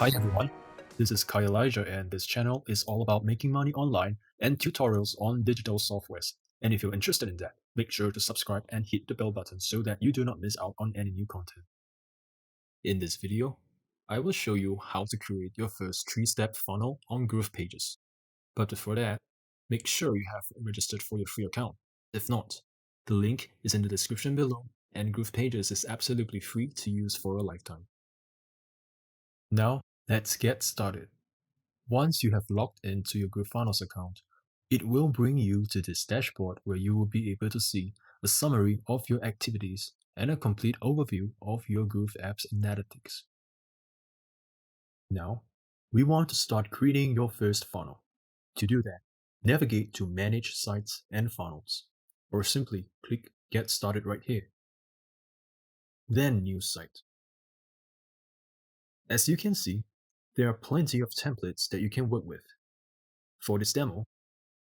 Hi everyone, this is Kai Elijah and this channel is all about making money online and tutorials on digital softwares. And if you're interested in that, make sure to subscribe and hit the bell button so that you do not miss out on any new content. In this video, I will show you how to create your first 3-step funnel on GrowthPages. But before that, make sure you have registered for your free account. If not, the link is in the description below and GrowthPages is absolutely free to use for a lifetime. Now, let's get started. Once you have logged into your GrowthFunnels account, it will bring you to this dashboard where you will be able to see a summary of your activities and a complete overview of your Growth Apps analytics. Now, we want to start creating your first funnel. To do that, navigate to Manage Sites and Funnels, or simply click Get Started right here. Then New Site. As you can see, there are plenty of templates that you can work with. For this demo,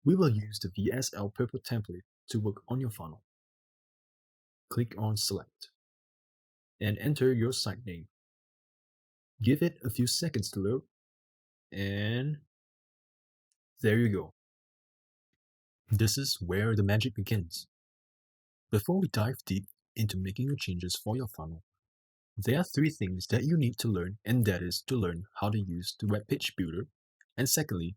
we will use the VSL Purple template to work on your funnel. Click on Select and enter your site name. Give it a few seconds to load, and there you go. This is where the magic begins. Before we dive deep into making your changes for your funnel, there are 3 things that you need to learn, and that is to learn how to use the web page builder, and secondly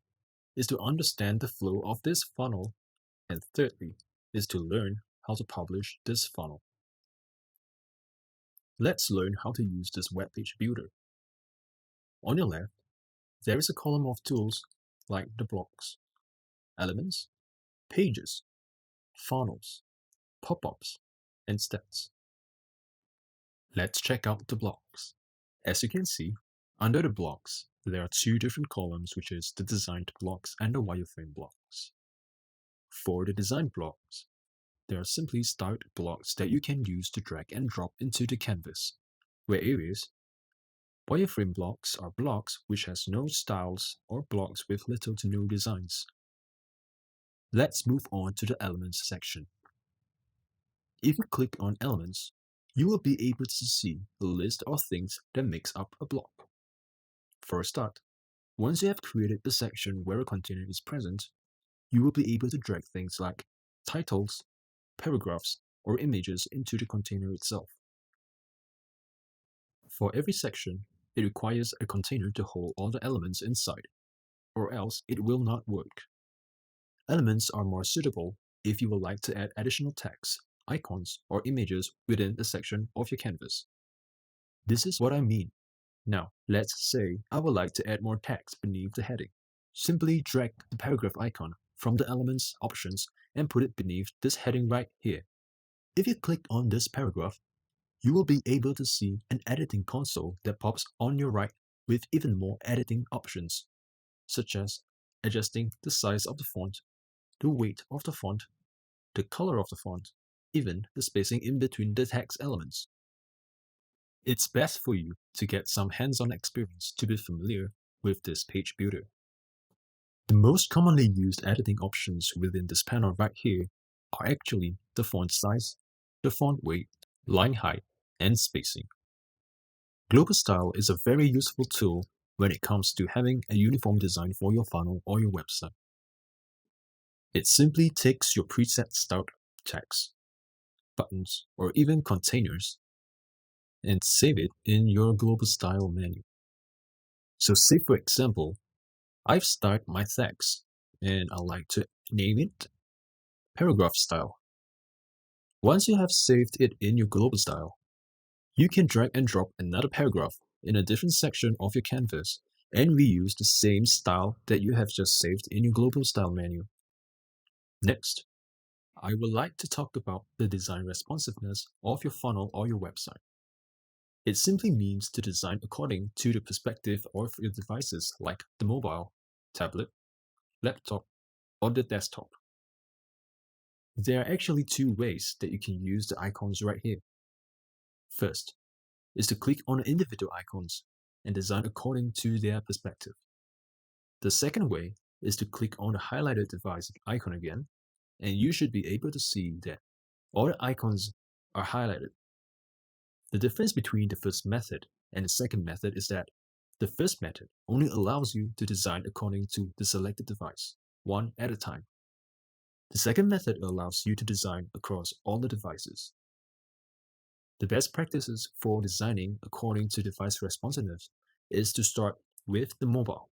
is to understand the flow of this funnel, and thirdly is to learn how to publish this funnel. Let's learn how to use this web page builder. On your left, there is a column of tools like the blocks, elements, pages, funnels, pop-ups, and stats. Let's check out the blocks. As you can see, under the blocks, there are 2 different columns, which is the designed blocks and the wireframe blocks. For the designed blocks, there are simply styled blocks that you can use to drag and drop into the canvas, whereas wireframe blocks are blocks which has no styles or blocks with little to no designs. Let's move on to the Elements section. If you click on Elements, you will be able to see a list of things that makes up a block. For a start, once you have created a section where a container is present, you will be able to drag things like titles, paragraphs, or images into the container itself. For every section, it requires a container to hold all the elements inside, or else it will not work. Elements are more suitable if you would like to add additional text, icons, or images within a section of your canvas. This is what I mean. Now, let's say I would like to add more text beneath the heading. Simply drag the paragraph icon from the Elements options and put it beneath this heading right here. If you click on this paragraph, you will be able to see an editing console that pops on your right with even more editing options, such as adjusting the size of the font, the weight of the font, the color of the font, even the spacing in between the text elements. It's best for you to get some hands-on experience to be familiar with this page builder. The most commonly used editing options within this panel right here are actually the font size, the font weight, line height, and spacing. Global Style is a very useful tool when it comes to having a uniform design for your funnel or your website. It simply takes your preset styled text, buttons, or even containers and save it in your Global Style menu. So say for example, I've styled my text and I like to name it Paragraph Style. Once you have saved it in your Global Style, you can drag and drop another paragraph in a different section of your canvas and reuse the same style that you have just saved in your Global Style menu. Next, I would like to talk about the design responsiveness of your funnel or your website. It simply means to design according to the perspective of your devices like the mobile, tablet, laptop, or the desktop. There are actually 2 ways that you can use the icons right here. First is to click on individual icons and design according to their perspective. The second way is to click on the highlighted device icon again, and you should be able to see that all the icons are highlighted. The difference between the first method and the second method is that The first method only allows you to design according to the selected device, one at a time. The second method allows you to design across all the devices. The best practices for designing according to device responsiveness is to start with the mobile.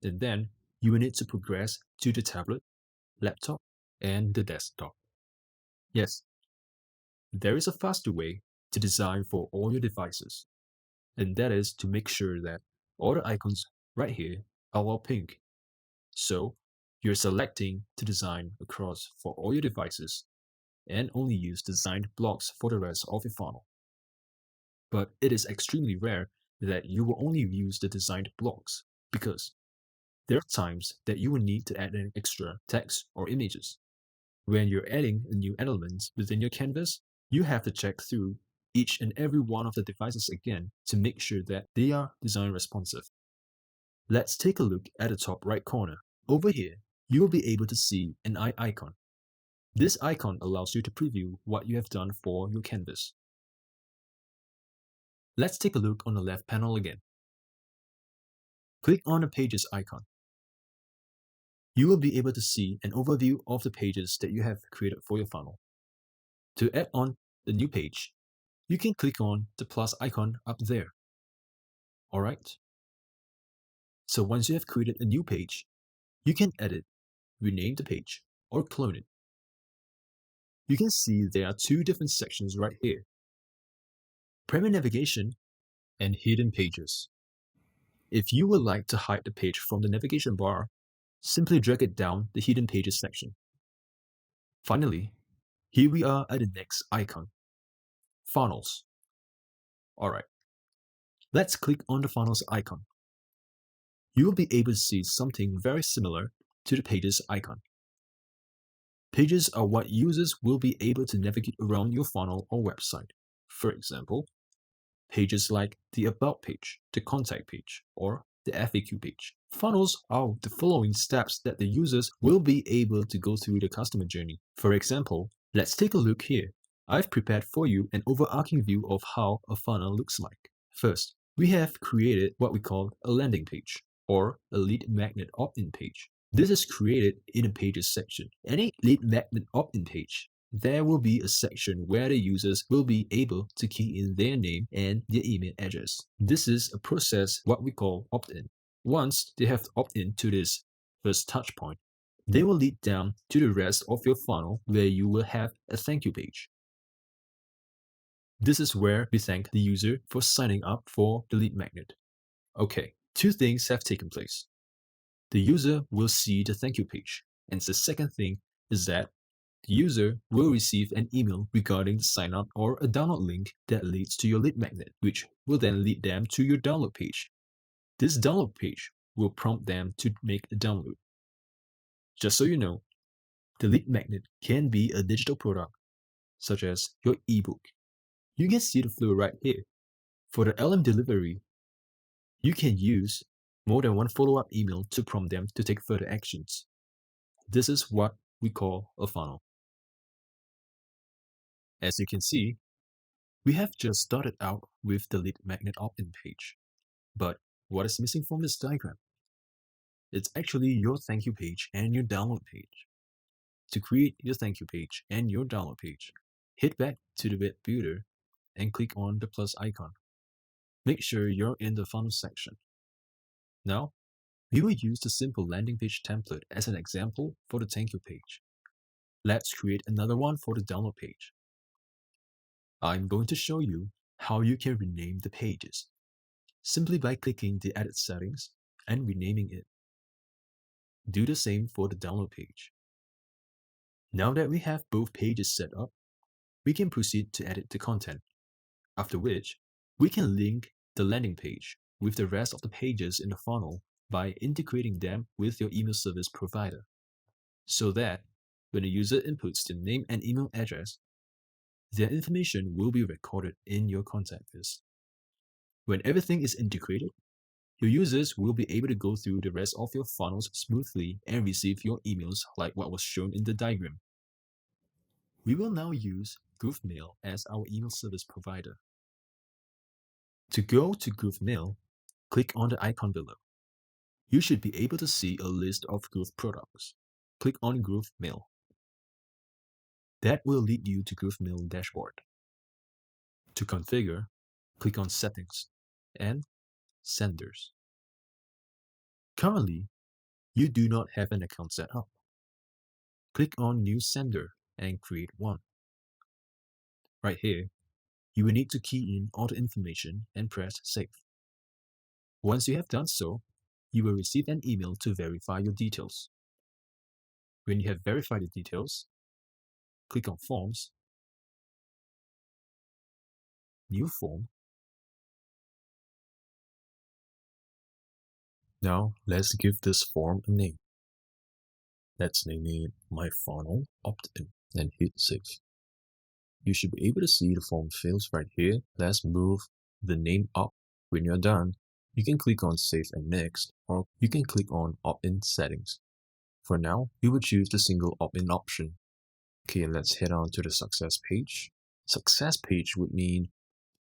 And then you will need to progress to the tablet, laptop, and the desktop. Yes, there is a faster way to design for all your devices, and that is to make sure that all the icons right here are all pink. So you're selecting to design across for all your devices and only use designed blocks for the rest of your funnel. But it is extremely rare that you will only use the designed blocks because there are times that you will need to add an extra text or images. When you're adding a new element within your canvas, you have to check through each and every one of the devices again to make sure that they are design responsive. Let's take a look at the top right corner. Over here, you will be able to see an eye icon. This icon allows you to preview what you have done for your canvas. Let's take a look on the left panel again. Click on the Pages icon. You will be able to see an overview of the pages that you have created for your funnel. To add on the new page, you can click on the plus icon up there. Alright? So once you have created a new page, you can edit, rename the page, or clone it. You can see there are two different sections right here: Primary Navigation and Hidden Pages. If you would like to hide the page from the navigation bar, simply drag it down the Hidden Pages section. Finally, here we are at the next icon, Funnels. Alright, let's click on the Funnels icon. You will be able to see something very similar to the Pages icon. Pages are what users will be able to navigate around your funnel or website. For example, pages like the About page, the Contact page, or the FAQ page. Funnels are the following steps that the users will be able to go through the customer journey. For example, let's take a look here. I've prepared for you an overarching view of how a funnel looks like. First, we have created what we call a landing page, or a lead magnet opt-in page. This is created in a Pages section. Any lead magnet opt-in page, there will be a section where the users will be able to key in their name and their email address. This is a process what we call opt-in. Once they have opt-in to this first touch point, they will lead down to the rest of your funnel where you will have a thank you page. This is where we thank the user for signing up for the lead magnet. Okay, two things have taken place. The user will see the thank you page, and the second thing is that the user will receive an email regarding the sign up or a download link that leads to your lead magnet, which will then lead them to your download page. This download page will prompt them to make a download. Just so you know, the lead magnet can be a digital product, such as your ebook. You can see the flow right here. For the LM delivery, you can use more than one follow-up email to prompt them to take further actions. This is what we call a funnel. As you can see, we have just started out with the lead magnet opt-in page. But what is missing from this diagram? It's actually your thank you page and your download page. To create your thank you page and your download page, hit back to the web builder and click on the plus icon. Make sure you're in the funnel section. Now, we will use the simple landing page template as an example for the thank you page. Let's create another one for the download page. I'm going to show you how you can rename the pages, simply by clicking the Edit settings and renaming it. Do the same for the download page. Now that we have both pages set up, we can proceed to edit the content, after which we can link the landing page with the rest of the pages in the funnel by integrating them with your email service provider, so that when the user inputs their name and email address, their information will be recorded in your contact list. When everything is integrated, your users will be able to go through the rest of your funnels smoothly and receive your emails like what was shown in the diagram. We will now use GroovMail as our email service provider. To go to GroovMail, Click on the icon below. You should be able to see a list of Groove products. Click on Groove Mail. That will lead you to Groove Mail dashboard. To configure, click on Settings and Senders. Currently, you do not have an account set up. Click on New Sender and create one. Right here, you will need to key in all the information and press Save. Once you have done so, you will receive an email to verify your details. When you have verified the details, click on Forms, New Form. Now, let's give this form a name. Let's name it My Funnel Opt-in and hit Save. You should be able to see the form fields right here. Let's move the name up. When you're done, you can click on Save and Next, or you can click on Opt-in Settings. For now, we will choose the single opt-in option. Okay, let's head on to the success page. Success page would mean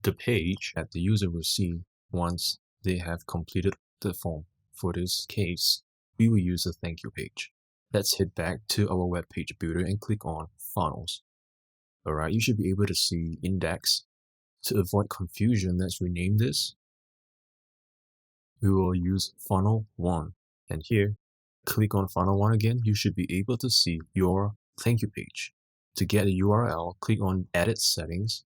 the page that the user will see once they have completed the form. For this case, we will use a thank you page. Let's head back to our web page builder and click on Funnels. Alright, you should be able to see index. To avoid confusion, let's rename this. We will use Funnel 1. And here, click on Funnel 1 again. You should be able to see your thank you page. To get a URL, click on Edit Settings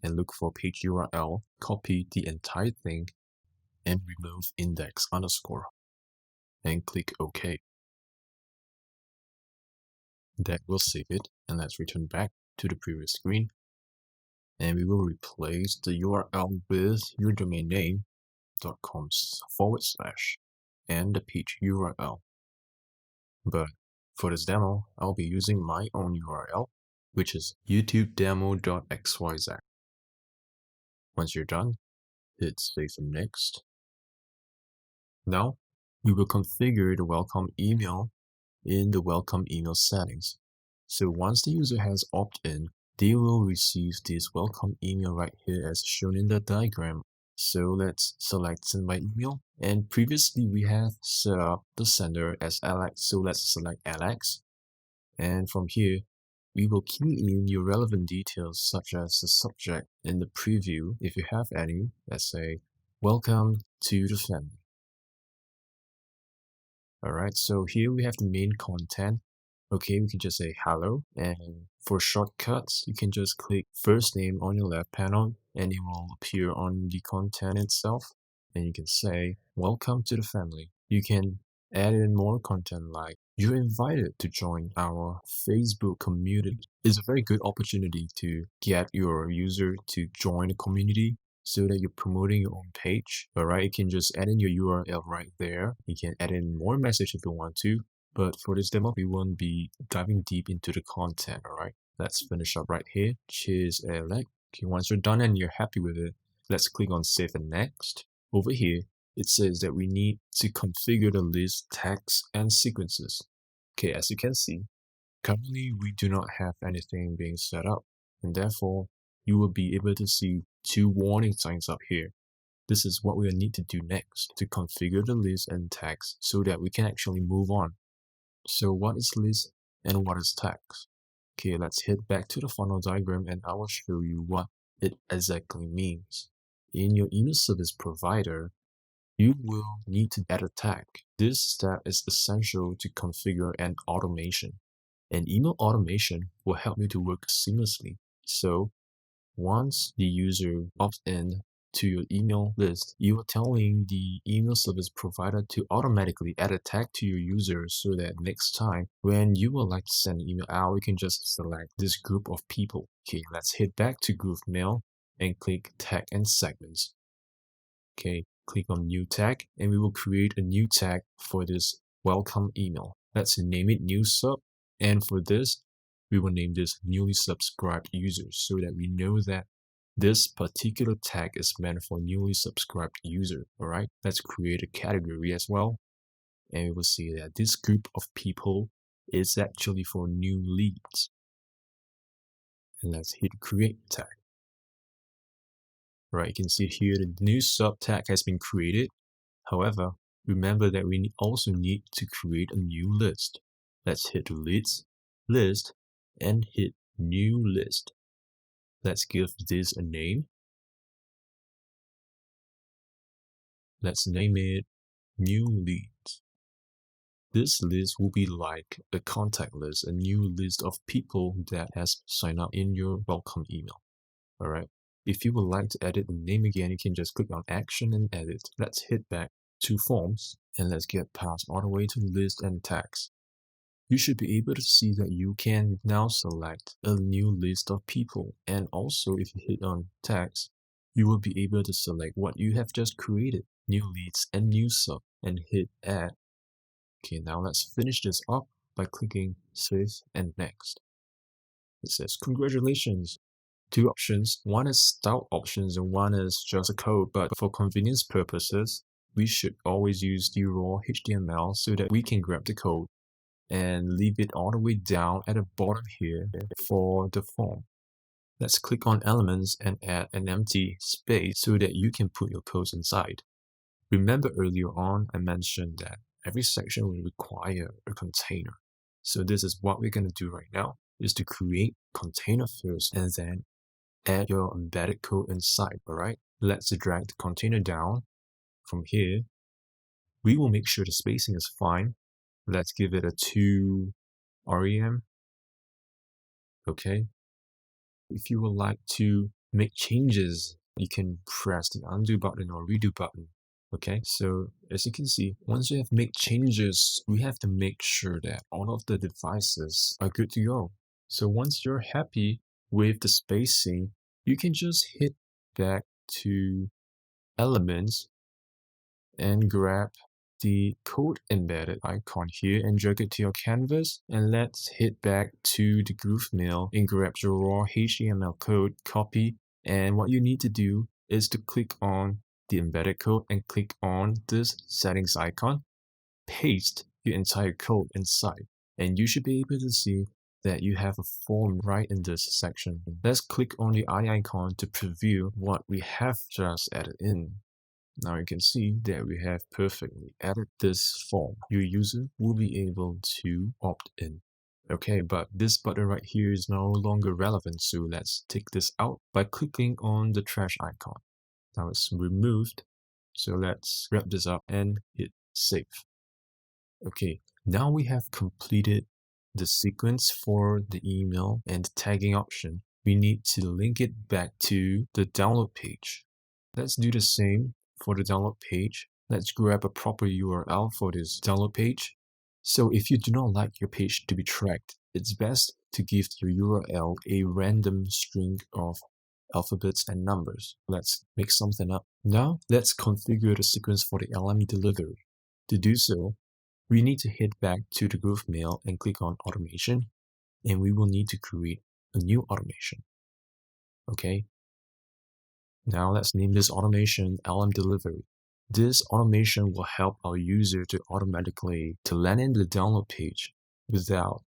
and look for page URL. Copy the entire thing and remove index underscore. And click OK. That will save it, and let's return back to the previous screen. And we will replace the URL with your domain name .com/ and the page URL. But for this demo, I'll be using my own URL, which is youtubedemo.xyz. Once you're done, hit Save and Next. Now, we will configure the welcome email in the welcome email settings. So once the user has opt-in, they will receive this welcome email right here as shown in the diagram. So let's select Send by Email. And previously we have set up the sender as Alex. So let's select Alex. And from here, we will key in your relevant details such as the subject in the preview. If you have any, let's say, Welcome to the family. Alright, so here we have the main content. Okay, we can just say hello, and for shortcuts, you can just click first name on your left panel and it will appear on the content itself. And you can say, welcome to the family. You can add in more content like, you're invited to join our Facebook community. It's a very good opportunity to get your user to join the community so that you're promoting your own page. Alright, you can just add in your URL right there. You can add in more message if you want to. But for this demo, we won't be diving deep into the content, alright? Let's finish up right here. Cheers, Alex. Okay, once you're done and you're happy with it, let's click on Save and Next. Over here, it says that we need to configure the list, tags, and sequences. Okay, as you can see, currently we do not have anything being set up, and therefore, you will be able to see two warning signs up here. This is what we will need to do next to configure the list and tags so that we can actually move on. So what is list and what is tags? Okay, let's head back to the funnel diagram and I will show you what it exactly means. In your email service provider, you will need to add a tag. This step is essential to configure an automation. An email automation will help you to work seamlessly. So once the user opts in to your email list, you are telling the email service provider to automatically add a tag to your user so that next time when you would like to send an email out, you can just select this group of people. Okay, let's head back to Groove Mail and click Tag and Segments. Okay, click on New Tag and we will create a new tag for this welcome email. Let's name it New Sub, and for this, we will name this newly subscribed users so that we know that this particular tag is meant for newly subscribed user. Alright, let's create a category as well. And we will see that this group of people is actually for new leads. And let's hit create tag. Right, you can see here the new sub tag has been created. However, remember that we also need to create a new list. Let's hit list, and hit new list. Let's give this a name. Let's name it new leads. This list will be like a contact list, a new list of people that has signed up in your welcome email. Alright. If you would like to edit the name again, you can just click on action and edit. Let's hit back to forms and let's get past all the way to list and tags. You should be able to see that you can now select a new list of people, and also if you hit on tags, you will be able to select what you have just created, new leads and new sub, and hit add. Okay, now let's finish this up by clicking save and next. It says congratulations. Two options, one is style options and one is just a code, but for convenience purposes, we should always use the raw HTML so that we can grab the code and leave it all the way down at the bottom here for the form. Let's click on elements and add an empty space so that you can put your codes inside. Remember earlier on I mentioned that every section will require a container. So this is what we're going to do right now, is to create container first and then add your embedded code inside. Alright, let's drag the container down. From here, we will make sure the spacing is fine. Let's give it a 2 rem. Okay. If you would like to make changes, you can press the undo button or redo button. Okay, so as you can see, once you have made changes, we have to make sure that all of the devices are good to go. So once you're happy with the spacing, you can just hit back to elements and grab the code embedded icon here and drag it to your canvas, and let's hit back to the GrooveMail and grab your raw HTML code, copy, and what you need to do is to click on the embedded code and click on this settings icon, paste your entire code inside, and you should be able to see that you have a form right in this section. Let's click on the eye icon to preview what we have just added in. Now you can see that we have perfectly added this form. Your user will be able to opt in. Okay, but this button right here is no longer relevant, so let's take this out by clicking on the trash icon. Now it's removed, so let's wrap this up and hit save. Okay, now we have completed the sequence for the email and the tagging option. We need to link it back to the download page. Let's do the same for the download page. Let's grab a proper URL for this download page. So if you do not like your page to be tracked, it's best to give your URL a random string of alphabets and numbers. Let's make something up. Now let's configure the sequence for the LM delivery. To do so, we need to head back to the GrooveMail and click on automation, and we will need to create a new automation. Okay. Now let's name this automation LM delivery. This automation will help our user to automatically land in the download page without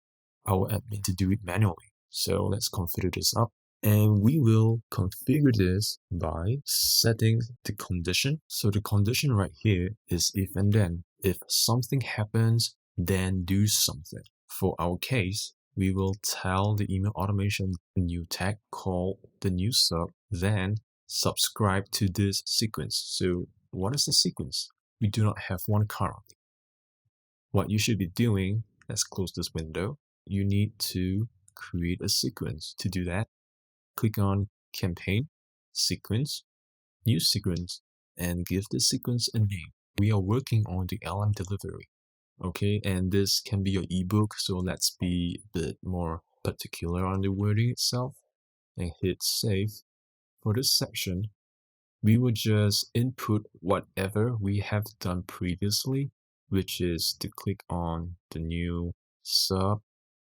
our admin to do it manually. So let's configure this up, and we will configure this by setting the condition. So the condition right here is if and then. If something happens, then do something. For our case, we will tell the email automation a new tag called the new sub, then subscribe to this sequence. So what is the sequence? We do not have one currently. What you should be doing, let's close this window. You need to create a sequence. To do that, click on campaign, sequence, new sequence, and give the sequence a name. We are working on the LM delivery. Okay, and this can be your ebook, so let's be a bit more particular on the wording itself and hit save. For this section, we will just input whatever we have done previously, which is to click on the new sub,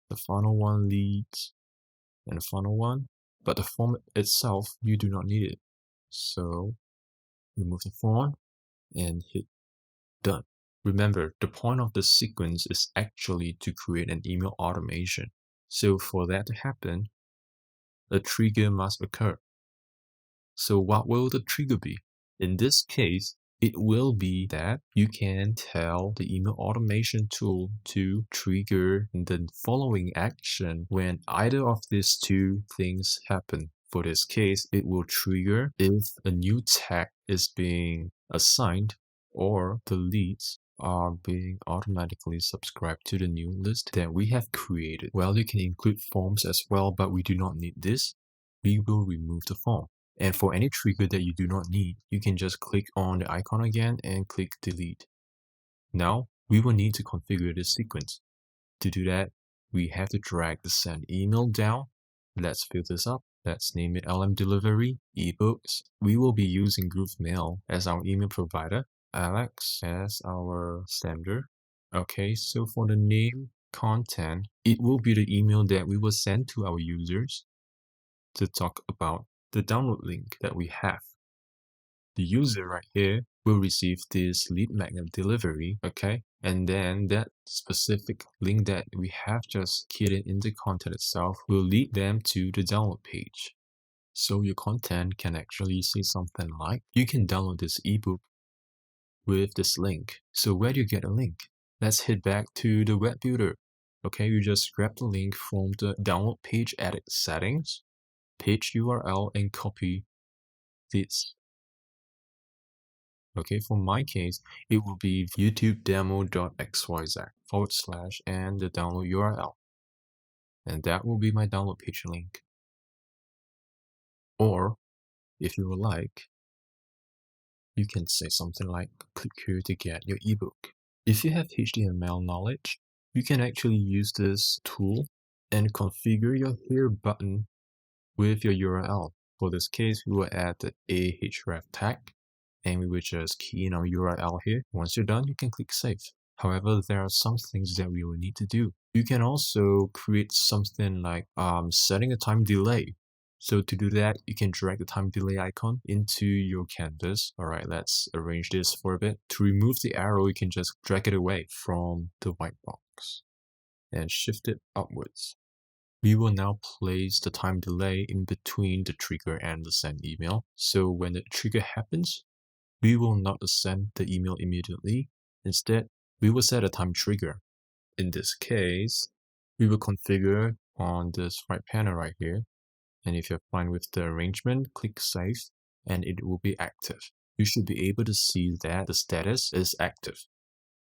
the final one leads, and the final one. But the form itself, you do not need it. So remove the form and hit done. Remember, the point of the sequence is actually to create an email automation. So for that to happen, a trigger must occur. So what will the trigger be? In this case, it will be that you can tell the email automation tool to trigger the following action when either of these two things happen. For this case, it will trigger if a new tag is being assigned or the leads are being automatically subscribed to the new list that we have created. Well, you can include forms as well, but we do not need this. We will remove the form. And for any trigger that you do not need, you can just click on the icon again and click delete. Now, we will need to configure this sequence. To do that, we have to drag the send email down. Let's fill this up. Let's name it LM Delivery eBooks. We will be using GrooveMail as our email provider, Alex as our sender. Okay, so for the name content, it will be the email that we will send to our users to talk about the download link that we have. The user right here will receive this lead magnet delivery, okay? And then that specific link that we have just keyed in the content itself will lead them to the download page. So your content can actually say something like, you can download this ebook with this link. So where do you get a link? Let's head back to the web builder. Okay, you just grab the link from the download page, edit settings, page URL, and copy this. Okay, for my case, it will be youtubedemo.xyz/ and the download URL. And that will be my download page link. Or, if you would like, you can say something like, click here to get your ebook. If you have HTML knowledge, you can actually use this tool and configure your here button with your URL. For this case, we will add the ahref tag, and we will just key in our URL here. Once you're done, you can click save. However, there are some things that we will need to do. You can also create something like setting a time delay. So to do that, you can drag the time delay icon into your canvas. All right, let's arrange this for a bit. To remove the arrow, you can just drag it away from the white box and shift it upwards. We will now place the time delay in between the trigger and the send email. So when the trigger happens, we will not send the email immediately. Instead, we will set a time trigger. In this case, we will configure on this right panel right here. And if you're fine with the arrangement, click save and it will be active. You should be able to see that the status is active.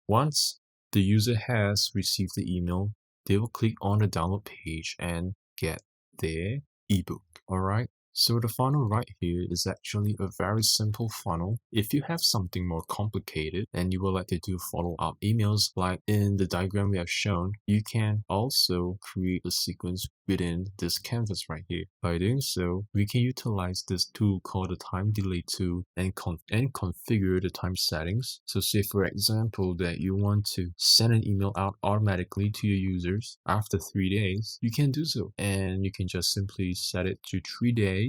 Once the user has received the email, they will click on the download page and get their ebook. All right. So the funnel right here is actually a very simple funnel. If you have something more complicated and you would like to do follow-up emails like in the diagram we have shown, you can also create a sequence within this canvas right here. By doing so, we can utilize this tool called the time delay tool and configure the time settings. So say for example that you want to send an email out automatically to your users after 3 days, you can do so. And you can just simply set it to 3 days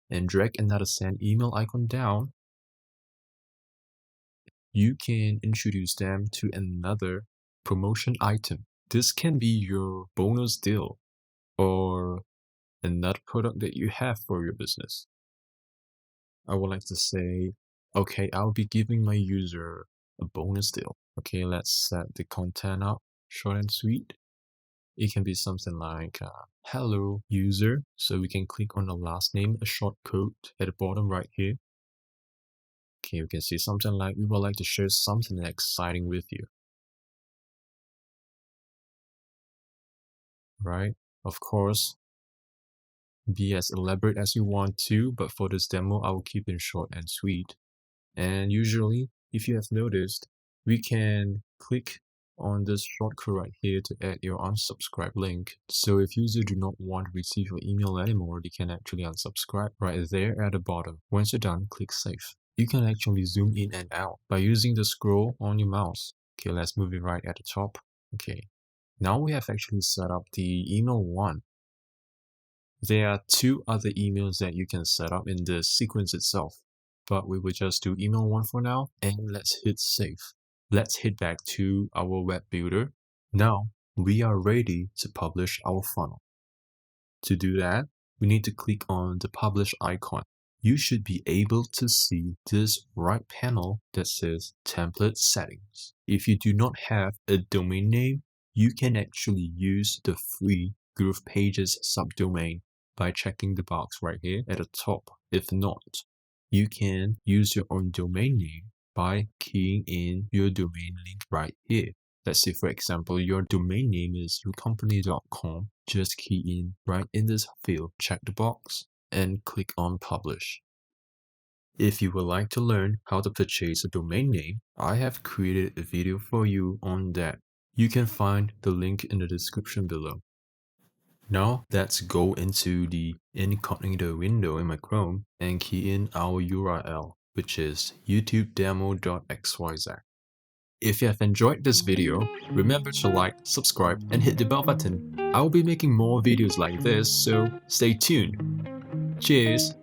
and drag another send email icon down. You can introduce them to another promotion item. This can be your bonus deal or another product that you have for your business. I would like to say, okay, I'll be giving my user a bonus deal. Okay, let's set the content up short and sweet. It can be something like hello user. So we can click on the last name, a short code at the bottom right here. Okay, we can see something like we would like to share something exciting with you. Right? Of course, be as elaborate as you want to, but for this demo, I will keep it short and sweet. And usually, if you have noticed, we can click on this shortcut right here to add your unsubscribe link. So if users do not want to receive your email anymore, they can actually unsubscribe right there at the bottom. Once you're done, click save. You can actually zoom in and out by using the scroll on your mouse. Okay, let's move it right at the top. Okay, now we have actually set up the email 1. There are 2 other emails that you can set up in the sequence itself, but we will just do email 1 for now, and let's hit save. Let's head back to our web builder. Now we are ready to publish our funnel. To do that, we need to click on the publish icon. you should be able to see this right panel that says Template Settings. If you do not have a domain name, you can actually use the free GroovePages subdomain by checking the box right here at the top. If not, you can use your own domain name by keying in your domain link right here. Let's say, for example, your domain name is yourcompany.com. Just key in right in this field, check the box, and click on Publish. If you would like to learn how to purchase a domain name, I have created a video for you on that. You can find the link in the description below. Now let's go into the incognito window in my Chrome and key in our URL, which is youtubedemo.xyz. If you have enjoyed this video, remember to like, subscribe, and hit the bell button. I will be making more videos like this, so stay tuned. Cheers!